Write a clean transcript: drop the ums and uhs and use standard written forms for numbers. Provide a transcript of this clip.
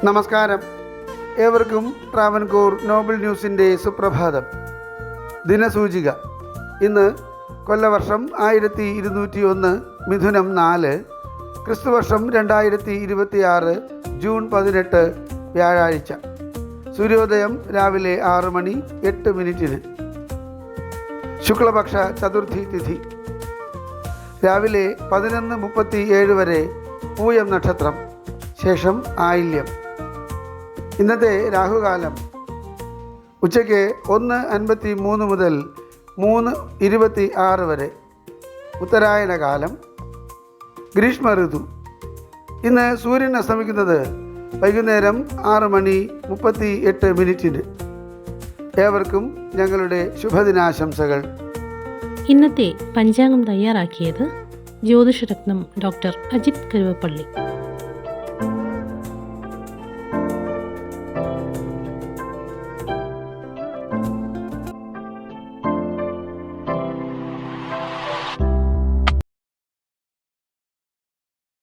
നമസ്കാരം. ഏവർക്കും ട്രാവൻകൂർ നോബൽ ന്യൂസിൻ്റെ സുപ്രഭാതം. ദിനസൂചിക. ഇന്ന് കൊല്ലവർഷം 1201 മിഥുനം 4, ക്രിസ്തുവർഷം 2026 ജൂൺ 18 വ്യാഴാഴ്ച. സൂര്യോദയം രാവിലെ 6:08. ശുക്ലപക്ഷ ചതുർത്ഥി തിഥി രാവിലെ 11:37 വരെ പൂയം നക്ഷത്രം, ശേഷം ആയില്യം. ഇന്നത്തെ രാഹുകാലം ഉച്ചയ്ക്ക് 1:53 മുതൽ 3:26 വരെ. ഉത്തരായന കാലം, ഗ്രീഷ്മ ഋതു. ഇന്ന് സൂര്യൻ അസ്തമിക്കുന്നത് വൈകുന്നേരം 6:38. ഏവർക്കും ഞങ്ങളുടെ ശുഭദിനാശംസകൾ. ഇന്നത്തെ പഞ്ചാംഗം തയ്യാറാക്കിയത് ജ്യോതിഷരത്നം ഡോക്ടർ അജിത് കരുവപ്പള്ളി.